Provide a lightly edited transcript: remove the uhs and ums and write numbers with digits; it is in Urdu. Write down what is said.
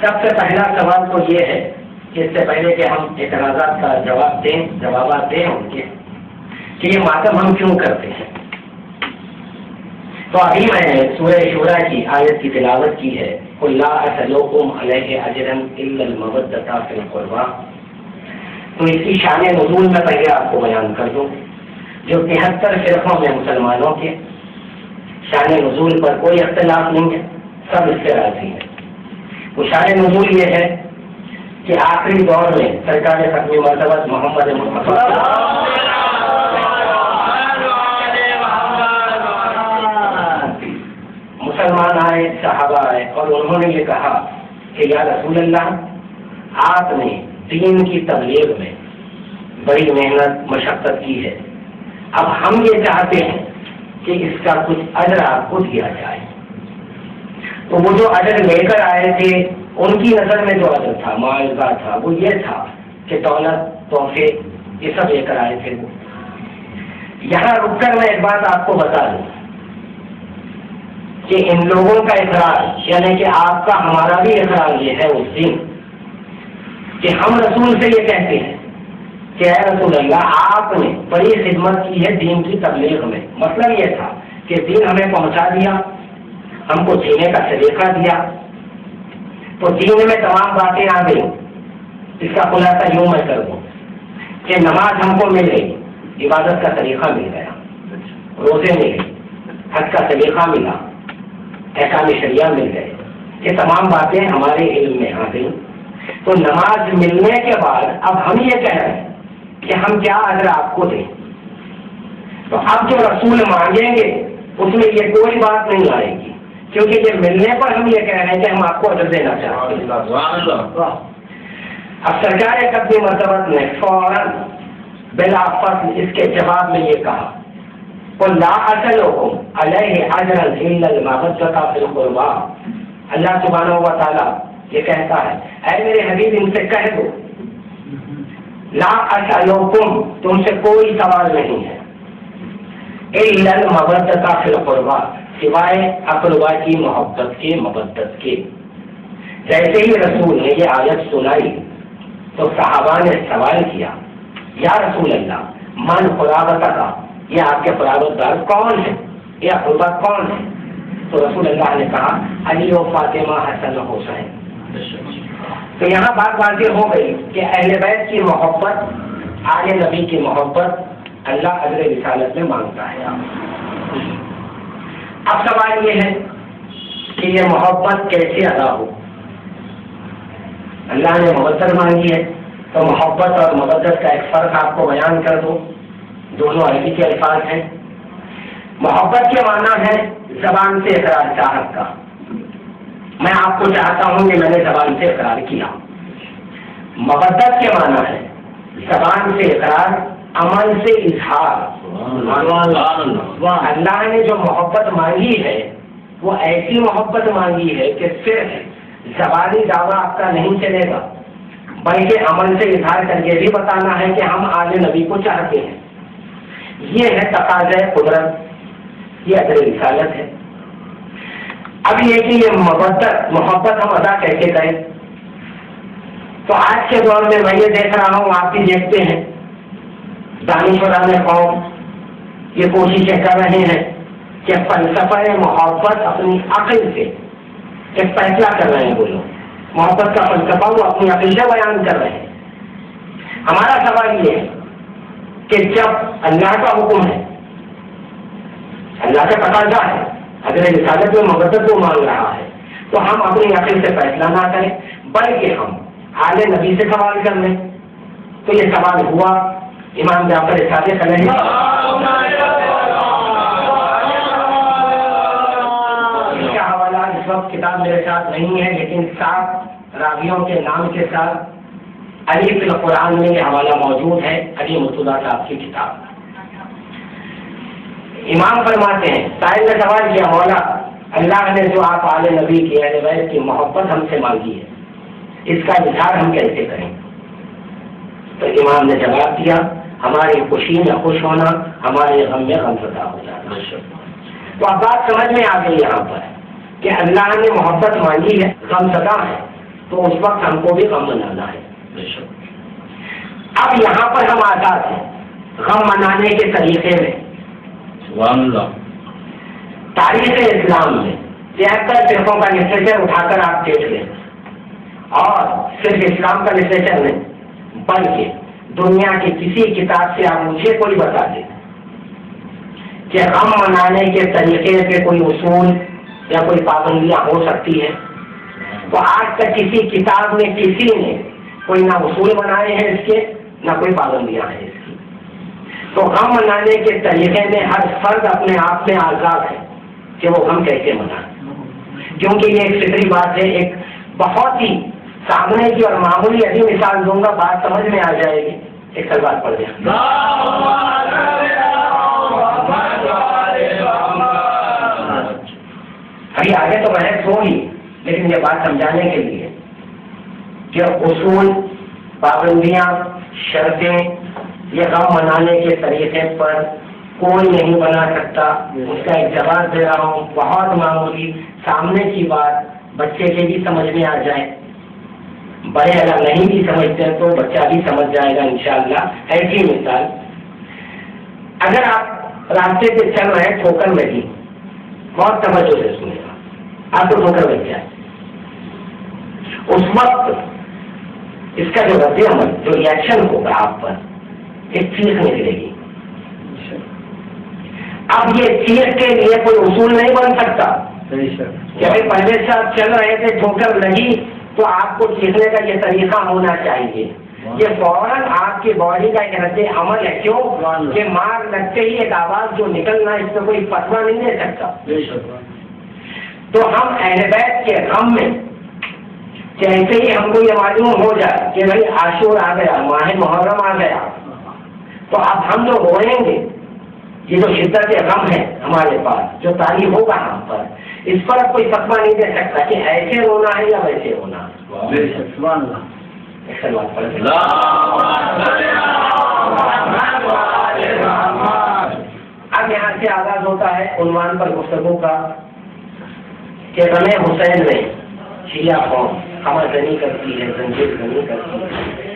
سب سے پہلا سوال تو یہ ہے کہ اس سے پہلے کہ ہم اعتراضات کا جوابات دیں ان کے کہ یہ ماتم ہم کیوں کرتے ہیں، تو ابھی میں نے سورہ شورى کی آیت کی تلاوت کی ہے، قُلْ لَا أَسْأَلُكُمْ عَلَيْهِ أَجْرًا إِلَّا الْمَوَدَّةَ فِي الْقُرْبَىٰ، تو اس کی شان نزول میں پہلے آپ کو بیان کر دوں، جو 73 فرقوں میں مسلمانوں کے شان نزول پر کوئی اختلاف نہیں ہے، سب اس سے راضی ہیں۔ وہ شان نزول یہ ہے کہ آخری دور میں سرکار ختم مرتبہ محمد مسلمان آئے، صحابہ آئے اور انہوں نے یہ کہا کہ یا رسول اللہ، آپ نے دین کی تبلیغ میں بڑی محنت مشقت کی ہے، اب ہم یہ چاہتے ہیں کہ اس کا کچھ اجر آپ کو دیا جائے۔ تو وہ جو اجر لے کر آئے تھے ان کی نظر میں جو اجر تھا، معاوضہ تھا، وہ یہ تھا کہ دولت، تحفے، یہ سب لے کر آئے تھے۔ وہ یہاں رک کر میں ایک بات آپ کو بتا دوں کہ ان لوگوں کا اقرار، یعنی کہ آپ کا ہمارا بھی اقرار یہ ہے اس دن کہ ہم رسول سے یہ کہتے ہیں کہ اے رسول اللہ، آپ نے بڑی خدمت کی ہے دین کی تبلیغ میں۔ مطلب یہ تھا کہ دین ہمیں پہنچا دیا، ہم کو جینے کا طریقہ دیا، تو دین میں تمام باتیں آ گئی۔ اس کا خلاصہ یوں میں کر دوں کہ نماز ہم کو مل گئی، عبادت کا طریقہ مل گیا، روزے ملے، حج کا طریقہ ملا، احکام شریعہ مل گئے، یہ تمام باتیں ہمارے علم میں آ گئی۔ تو نماز ملنے کے بعد اب ہم یہ کہہ رہے ہیں کہ ہم کیا اجر آپ کو دیں، تو اب جو رسول مانگیں گے اس میں یہ کوئی بات نہیں آئے گی، کیونکہ یہ ملنے پر ہم یہ کہہ رہے ہیں کہ ہم آپ کو اجر دینا چاہتے ہیں۔ اب سرکار ختم مرتبہ نے فوراً بلا فصل اس کے جواب میں یہ کہا، قُلْ لَا أَسْأَلُكُمْ عَلَيْهِ أَجْرًا إِلَّا الْمَوَدَّةَ فِي الْقُرْبَىٰ۔ اللہ سبحانہ و تعالیٰ یہ کہتا ہے، اے میرے حبیب ان سے کہہ دو، لا أسألكم، تم سے کوئی سوال نہیں ہے، إِلَّا الْمَوَدَّةَ فِي الْقُرْبَىٰ، سوائے اقربا کی محبت کے، مودت کے۔ جیسے ہی رسول نے یہ آیت سنائی تو صحابہ نے سوال کیا، یا رسول اللہ، من قرابت کا، یہ آپ کے قرابت دار کون ہے، یہ اقربا کون ہے؟ تو رسول اللہ نے کہا، علی و فاطمہ، حسن و حسین۔ تو یہاں بات واضح ہو گئی کہ اہل بیت کی محبت، آل نبی کی محبت اللہ اجر رسالت میں مانگتا ہے۔ اب سوال یہ ہے کہ یہ محبت کیسے ادا ہو؟ اللہ نے مودت مانگی ہے تو محبت اور مودت کا ایک فرق آپ کو بیان کر دو، دونوں عربی کے الفاظ ہیں۔ محبت کے معنی ہے زبان سے اقرار چاہت کا، میں آپ کو چاہتا ہوں کہ میں نے زبان سے اقرار کیا۔ مودت کے معنی ہے زبان سے اقرار، عمل سے اظہار۔ اللہ نے جو محبت مانگی ہے وہ ایسی محبت مانگی ہے کہ صرف زبانی دعویٰ آپ کا نہیں چلے گا، بلکہ عمل سے اظہار کر کے بھی بتانا ہے کہ ہم آل نبی کو چاہتے ہیں۔ یہ ہے تقاضۂ قدرت، یہ اجر رسالت ہے۔ اب یہ کہ یہ محبت ہم ادا کیسے کریں؟ تو آج کے دور میں یہ دیکھ رہا ہوں، آپ بھی دیکھتے ہیں، دانشوران قوم یہ کوششیں کر رہے ہیں کہ فلسفہ محبت اپنی عقل سے ایک فیصلہ کر رہے ہیں۔ وہ لوگ محبت کا فلسفہ وہ اپنی عقل سے بیان کر رہے ہیں۔ ہمارا سوال یہ ہے کہ جب اللہ کا حکم ہے، اللہ کا تقاضا ہے، اگر رسالت میں مودت کو مانگ رہا ہے، تو ہم اپنی عقل سے فیصلہ نہ کریں بلکہ ہم آل نبی سے سوال کر لیں۔ تو یہ سوال ہوا امام جعفر صادق علیہ اس کا حوالہ اس وقت کتاب میرے ساتھ نہیں ہے، لیکن 7 راویوں کے نام کے ساتھ علی فی القرآن میں یہ حوالہ موجود ہے، علی مرتضیٰ صاحب کی کتاب۔ امام فرماتے ہیں، سائل نے سوال کیا، مولا اللہ نے جو آپ آل نبی کی اہل بیت کی محبت ہم سے مانگی ہے، اس کا اظہار ہم کیسے کریں؟ تو امام نے جواب دیا، ہماری خوشی میں خوش ہونا، ہمارے غم میں غم زدہ ہو جانا۔ تو اب بات سمجھ میں آ گئی یہاں پر کہ اللہ نے محبت مانگی ہے، غم زدہ ہے، تو اس وقت ہم کو بھی غم منانا ہے۔ اب یہاں پر ہم آزاد ہیں غم منانے کے طریقے میں۔ تاریخ اسلام میں 73 فرقوں کا لٹریچر اٹھا کر آپ دیکھ لیں، اور صرف اسلام کا لٹریچر نہیں بلکہ دنیا کی کسی کتاب سے آپ مجھے کوئی بتا دیں کہ غم منانے کے طریقے پہ کوئی اصول یا کوئی پابندیاں ہو سکتی ہے، تو آج تک کسی کتاب میں کسی نے کوئی نہ اصول بنائے ہیں اس کے، نہ کوئی پابندیاں ہیں اس کی۔ تو غم منانے کے طریقے میں ہر فرد اپنے آپ میں آزاد ہے کہ وہ غم کیسے منائے، کیونکہ یہ ایک فطری بات ہے۔ ایک بہت ہی سامنے کی اور معمولی ابھی مثال دوں گا، بات سمجھ میں آ جائے گی۔ ایک سلوات پڑھ دیں۔ ابھی آگے تو بحث ہوگی، لیکن یہ بات سمجھانے کے لیے کہ اصول، پابندیاں، شرطیں یہ غم منانے کے طریقے پر کوئی نہیں بنا سکتا۔ اس کا ایک جواب دے رہا ہوں، بہت معمولی سامنے کی بات، بچے کے بھی سمجھ میں آ جائے، بڑے اگر نہیں بھی سمجھتے تو بچہ بھی سمجھ جائے گا انشاءاللہ۔ ایسی مثال، اگر آپ راستے پہ چل رہے ہیں، ٹھوکر لگی، بہت توجہ سے سنے گا، آپ کو ٹھوکر لگ جائے، اس وقت اس کا جو رد عمل، جو ریئیکشن ہوگا آپ پر، ایک چیخ نکلے گی۔ اب یہ چیخ کے لیے کوئی اصول نہیں بن سکتا کہ بھائی پہلے سے آپ چل رہے تھے، ٹھوکر لگی تو آپ کو چیخنے کا یہ طریقہ ہونا چاہیے۔ یہ فوراً آپ کی باڈی کا ایک رد عمل ہے، کیوں کہ مار لگتے ہی ایک آواز جو نکلنا، اس میں کوئی فتویٰ نہیں دے سکتا۔ تو ہم اہل بیت کے غم میں جیسے ہی ہم کو یہ معلوم ہو جائے کہ بھائی عاشور آ گیا، ماہ محرم آ گیا، تو اب ہم جو روئیں گے، یہ جو شدت غم ہے ہمارے پاس، جو تعریف ہوگا ہم پر، اس پر اب کوئی فتویٰ نہیں دے سکتا کہ ایسے رونا ہے یا ویسے رونا۔ اب یہاں سے آغاز ہوتا ہے عنوان پر گفتگو کا کہ غم حسین میں شیعہ قوم خبر زنی کرتی ہے، زنجیر زنی کرتی ہے۔